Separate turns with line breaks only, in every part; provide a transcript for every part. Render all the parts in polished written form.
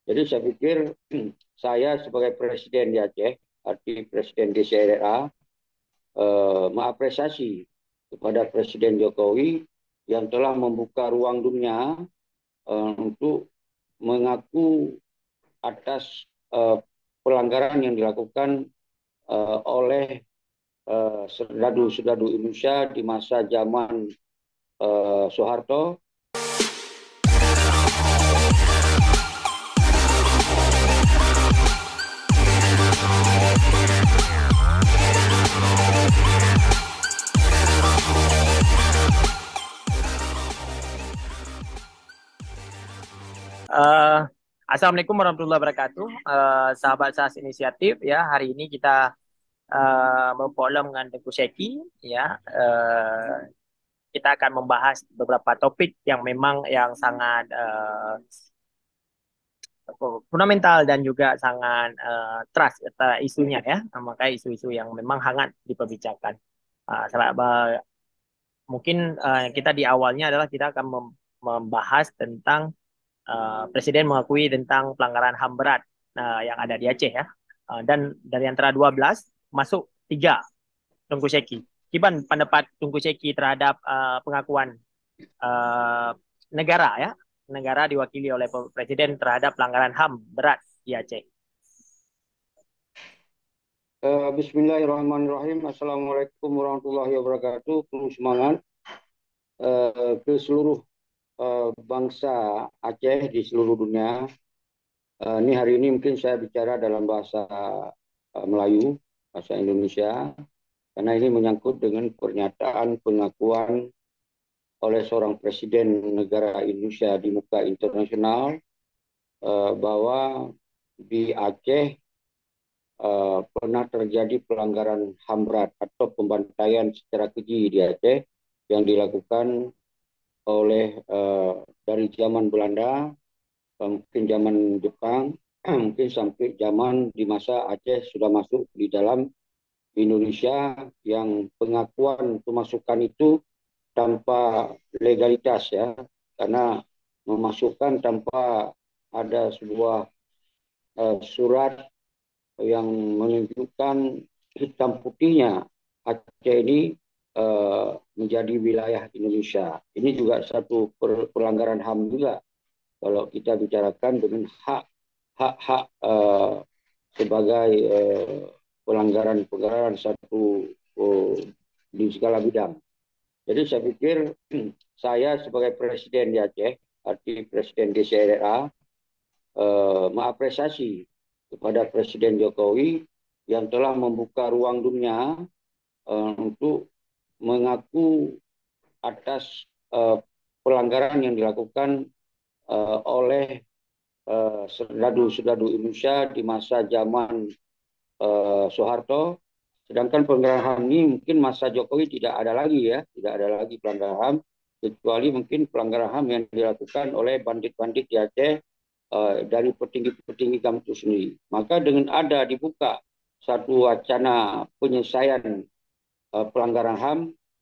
Jadi saya pikir saya sebagai presiden di Aceh, arti presiden DCRA, mengapresiasi kepada Presiden Jokowi yang telah membuka ruang dunia untuk mengaku atas pelanggaran yang dilakukan oleh serdadu-serdadu Indonesia di masa zaman Soeharto.
Eh, Assalamualaikum warahmatullahi wabarakatuh. Sahabat SAS Inisiatif, ya, hari ini kita berpolam dengan Tengku Syeki, ya. Kita akan membahas beberapa topik yang memang yang sangat fundamental dan juga sangat trust isunya, ya. Maka isu-isu yang memang hangat diperbincangkan. Mungkin kita di awalnya adalah kita akan membahas tentang Presiden mengakui tentang pelanggaran HAM berat yang ada di Aceh, ya. Dan dari antara 12 masuk 3 Tungku Seki. Gimana pendapat Tungku Seki terhadap pengakuan uh, negara, ya? Negara diwakili oleh Presiden terhadap pelanggaran HAM berat di Aceh.
Bismillahirrahmanirrahim. Assalamualaikum warahmatullahi wabarakatuh. Penuh semangat ke seluruh bangsa Aceh di seluruh dunia. Ini hari ini mungkin saya bicara dalam bahasa Melayu, bahasa Indonesia, karena ini menyangkut dengan pernyataan pengakuan oleh seorang presiden negara Indonesia di muka internasional bahwa di Aceh pernah terjadi pelanggaran HAM berat atau pembantaian secara keji di Aceh yang dilakukan oleh dari zaman Belanda, mungkin zaman Jepang, mungkin sampai zaman di masa Aceh sudah masuk di dalam Indonesia, yang pengakuan pemasukan itu tanpa legalitas, ya, karena memasukkan tanpa ada sebuah surat yang menunjukkan hitam putihnya Aceh ini menjadi wilayah Indonesia. Ini juga satu pelanggaran HAM juga kalau kita bicarakan dengan hak sebagai pelanggaran satu di segala bidang. Jadi saya pikir saya sebagai presiden di Aceh, arti presiden DCRA, mengapresiasi kepada Presiden Jokowi yang telah membuka ruang dunia untuk mengaku atas pelanggaran yang dilakukan oleh serdadu-serdadu Indonesia di masa zaman Soeharto. Sedangkan pelanggaran HAM ini mungkin masa Jokowi tidak ada lagi, ya, tidak ada lagi pelanggaran HAM, kecuali mungkin pelanggaran HAM yang dilakukan oleh bandit-bandit di Aceh dari petinggi-petinggi kami itu sendiri. Maka dengan ada dibuka satu wacana penyelesaian pelanggaran HAM,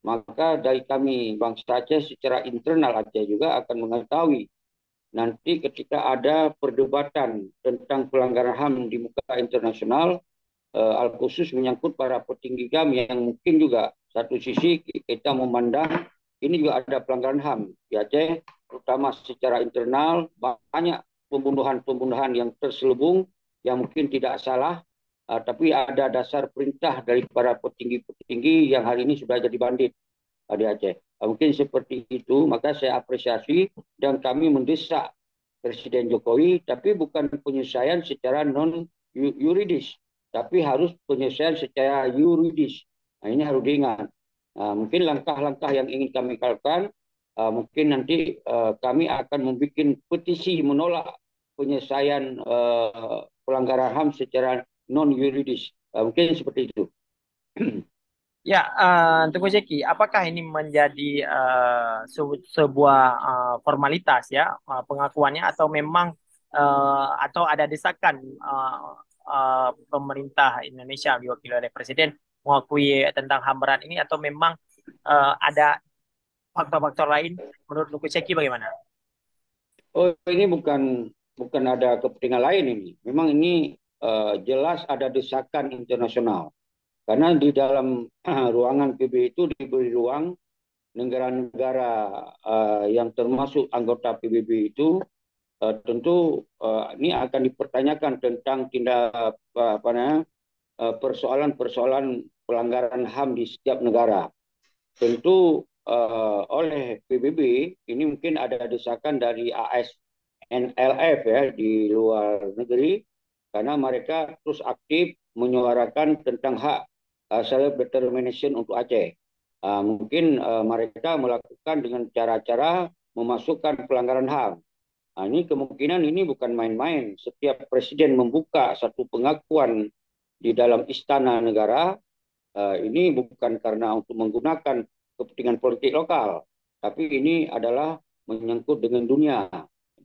maka dari kami bangsa Aceh secara internal Aceh juga akan mengetahui nanti ketika ada perdebatan tentang pelanggaran HAM di muka internasional, al khusus menyangkut para petinggi kami yang mungkin juga satu sisi kita memandang ini juga ada pelanggaran HAM di Aceh, terutama secara internal banyak pembunuhan-pembunuhan yang terselubung yang mungkin tidak salah, tapi ada dasar perintah dari para petinggi-petinggi yang hari ini sudah jadi bandit di Aceh. Mungkin seperti itu, maka saya apresiasi dan kami mendesak Presiden Jokowi, tapi bukan penyelesaian secara non yuridis, tapi harus penyelesaian secara yuridis. Nah, ini harus diingat. Mungkin langkah-langkah yang ingin kami lakukan, mungkin nanti kami akan membuat petisi menolak penyelesaian pelanggaran HAM secara non yuridis. Mungkin seperti itu.
Ya, Tengku Zeki, apakah ini menjadi sebuah formalitas, ya, pengakuannya, atau memang atau ada desakan pemerintah Indonesia diwakili oleh Presiden mengakui tentang HAM berat ini, atau memang ada faktor-faktor lain? Menurut Tengku Zeki bagaimana?
Oh, ini bukan ada kepentingan lain ini. Memang ini jelas ada desakan internasional. Karena di dalam ruangan PBB itu diberi ruang negara-negara yang termasuk anggota PBB itu tentu ini akan dipertanyakan tentang tindak persoalan-persoalan pelanggaran HAM di setiap negara. Tentu oleh PBB ini mungkin ada desakan dari ASNLF ya di luar negeri karena mereka terus aktif menyuarakan tentang hak self determination untuk Aceh. Mungkin mereka melakukan dengan cara-cara memasukkan pelanggaran HAM. Ini kemungkinan ini bukan main-main. Setiap presiden membuka satu pengakuan di dalam istana negara, ini bukan karena untuk menggunakan kepentingan politik lokal, tapi ini adalah menyangkut dengan dunia.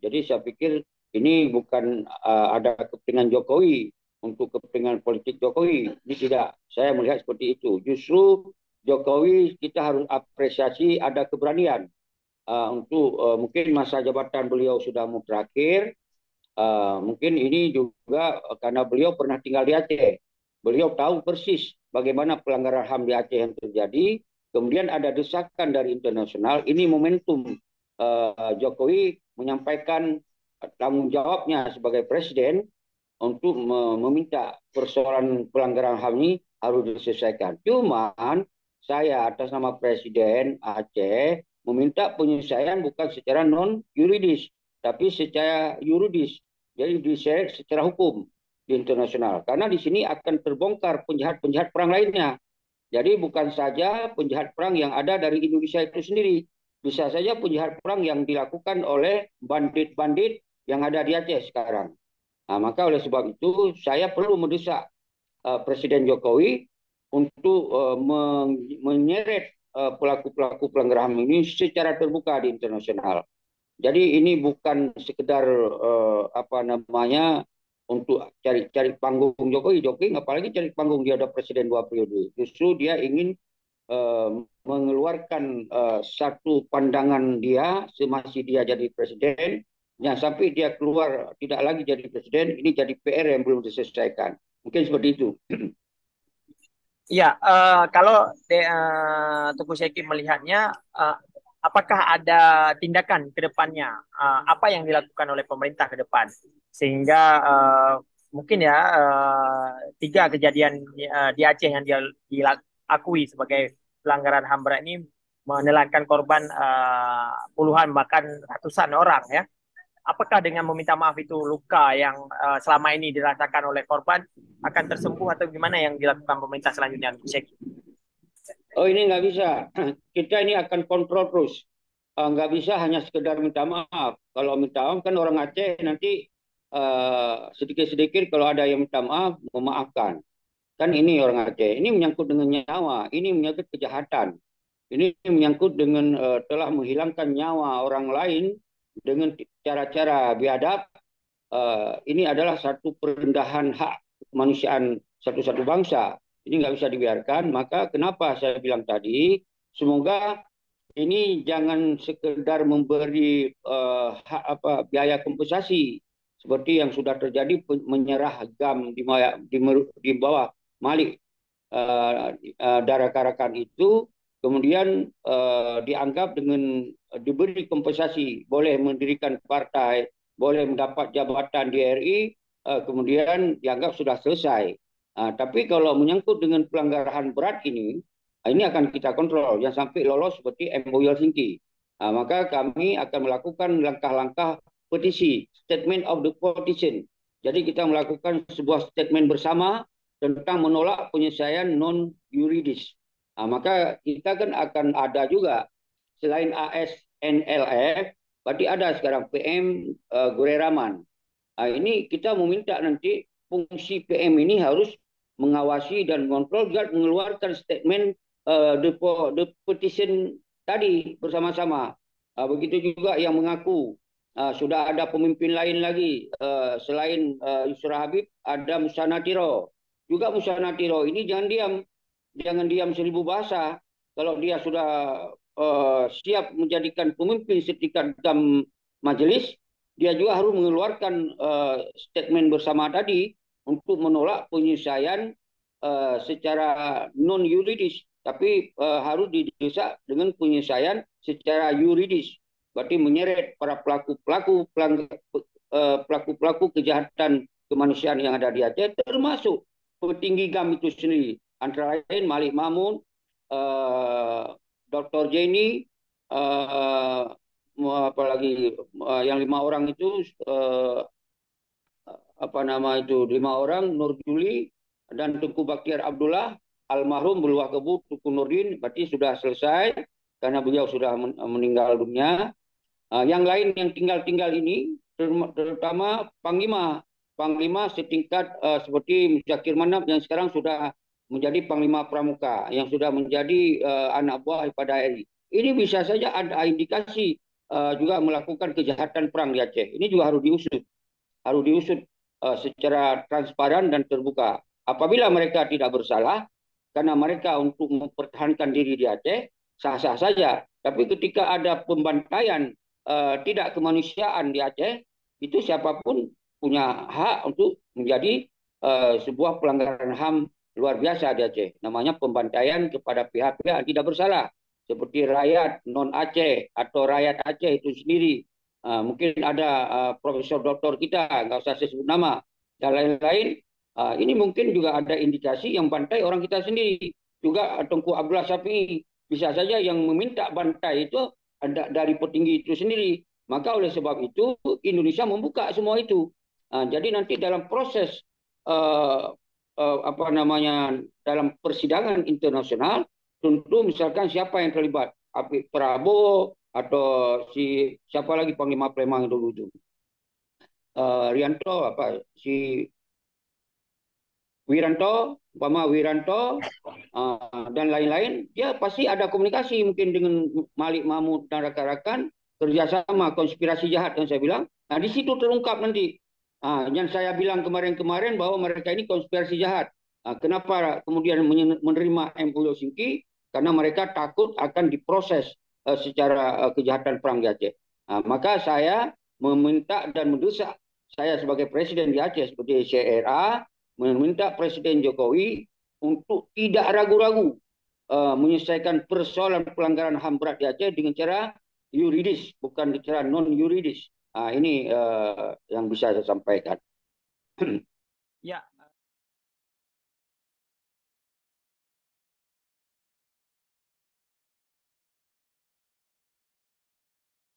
Jadi saya pikir ini bukan ada kepentingan Jokowi untuk kepentingan politik Jokowi. Ini tidak. Saya melihat seperti itu. Justru Jokowi kita harus apresiasi ada keberanian untuk mungkin masa jabatan beliau sudah mau berakhir. Mungkin ini juga karena beliau pernah tinggal di Aceh. Beliau tahu persis bagaimana pelanggaran HAM di Aceh yang terjadi. Kemudian ada desakan dari internasional. Ini momentum Jokowi menyampaikan tanggung jawabnya sebagai presiden untuk meminta persoalan pelanggaran HAM ini harus diselesaikan. Cuman saya atas nama Presiden Aceh meminta penyelesaian bukan secara non yuridis, tapi secara yuridis. Jadi diseret secara hukum di internasional. Karena di sini akan terbongkar penjahat-penjahat perang lainnya. Jadi bukan saja penjahat perang yang ada dari Indonesia itu sendiri. Bisa saja penjahat perang yang dilakukan oleh bandit-bandit yang ada di Aceh sekarang. Nah, maka oleh sebab itu saya perlu mendesak Presiden Jokowi untuk menyeret pelaku-pelaku pelanggaran HAM ini secara terbuka di internasional. Jadi ini bukan sekedar untuk cari panggung Jokowi. Jokowi apalagi cari panggung, dia ada presiden 2 periode. Justru dia ingin mengeluarkan satu pandangan dia semasa dia jadi presiden. Jangan sampai dia keluar tidak lagi jadi presiden, ini jadi PR yang belum diselesaikan. Mungkin seperti itu.
Ya, kalau Tuku Seki melihatnya, apakah ada tindakan ke depannya? Apa yang dilakukan oleh pemerintah ke depan? Sehingga mungkin ya 3 kejadian di Aceh yang diakui sebagai pelanggaran HAM berat ini menelankan korban puluhan bahkan ratusan orang ya. Apakah dengan meminta maaf itu luka yang selama ini dirasakan oleh korban akan tersembuh atau gimana yang dilakukan pemerintah selanjutnya?
Oh ini nggak bisa. Kita ini akan kontrol terus. Nggak bisa hanya sekedar minta maaf. Kalau minta maaf kan orang Aceh nanti sedikit-sedikit kalau ada yang minta maaf memaafkan. Kan ini orang Aceh. Ini menyangkut dengan nyawa. Ini menyangkut kejahatan. Ini menyangkut dengan telah menghilangkan nyawa orang lain dengan cara-cara biadab. Ini adalah satu perendahan hak kemanusiaan satu-satu bangsa. Ini nggak bisa dibiarkan. Maka kenapa saya bilang tadi, semoga ini jangan sekedar memberi biaya kompensasi seperti yang sudah terjadi menyerah GAM di bawah Malik Dara Karakan itu, kemudian dianggap dengan diberi kompensasi, boleh mendirikan partai, boleh mendapat jabatan di RI, kemudian dianggap sudah selesai. Tapi kalau menyangkut dengan pelanggaran berat ini akan kita kontrol, jangan sampai lolos seperti MOU Helsinki. Maka kami akan melakukan langkah-langkah petisi, statement of the petition. Jadi kita melakukan sebuah statement bersama tentang menolak penyelesaian non yuridis. Maka kita kan akan ada juga selain ASNLF, berarti ada sekarang PM Gureraman. Ini kita meminta nanti fungsi PM ini harus mengawasi dan mengontrol dan mengeluarkan statement the petition tadi bersama-sama. Begitu juga yang mengaku sudah ada pemimpin lain lagi selain Yusra Habib, ada Musa Natiro. Juga Musa Natiro ini jangan diam 1000 bahasa. Kalau dia sudah siap menjadikan pemimpin setingkat dalam majelis, dia juga harus mengeluarkan statement bersama tadi untuk menolak penyelesaian secara non yuridis, tapi harus didesak dengan penyelesaian secara yuridis. Berarti menyeret para pelaku-pelaku kejahatan kemanusiaan yang ada di Aceh, termasuk petinggi GAM itu sendiri, antara lain Malik Mamun, Dr. Jenny, apalagi yang 5 orang itu, apa nama itu, 5 orang, Nur Juli dan Tengku Baktiar Abdullah, almarhum Buluah Kebu Tuku Nurdin, berarti sudah selesai karena beliau sudah meninggal dunia. Yang lain yang tinggal ini, terutama Panglima setingkat seperti Muzakir Manap yang sekarang sudah menjadi Panglima Pramuka, yang sudah menjadi anak buah pada RI. Ini bisa saja ada indikasi juga melakukan kejahatan perang di Aceh. Ini juga harus diusut secara transparan dan terbuka. Apabila mereka tidak bersalah, karena mereka untuk mempertahankan diri di Aceh, sah-sah saja. Tapi ketika ada pembantaian tidak kemanusiaan di Aceh, itu siapapun punya hak untuk menjadi sebuah pelanggaran HAM luar biasa di Aceh. Namanya pembantaian kepada pihak-pihak yang tidak bersalah, seperti rakyat non-Aceh atau rakyat Aceh itu sendiri. Mungkin ada profesor doktor kita, nggak usah saya sebut nama, dan lain-lain. Ini mungkin juga ada indikasi yang bantai orang kita sendiri. Juga Tengku Abdullah Syafi'i, bisa saja yang meminta bantai itu ada dari petinggi itu sendiri. Maka oleh sebab itu Indonesia membuka semua itu. Jadi nanti dalam proses apa namanya, dalam persidangan internasional, tentu misalkan siapa yang terlibat, Prabowo atau siapa lagi Panglima Plemang dulu itu, Rianto, si Wiranto, dan lain-lain, dia pasti ada komunikasi mungkin dengan Malik Mahmud dan rakan-rakan, kerjasama konspirasi jahat yang saya bilang. Nah, di situ terungkap nanti. Yang saya bilang kemarin bahwa mereka ini konspirasi jahat. Kenapa kemudian menerima MOU Helsinki? Karena mereka takut akan diproses secara kejahatan perang di Aceh. Maka saya meminta dan mendesak, saya sebagai presiden di Aceh seperti CRA, meminta Presiden Jokowi untuk tidak ragu-ragu menyelesaikan persoalan pelanggaran HAM berat di Aceh dengan cara yuridis, bukan cara non-yuridis. Ini yang bisa saya sampaikan.
Ya,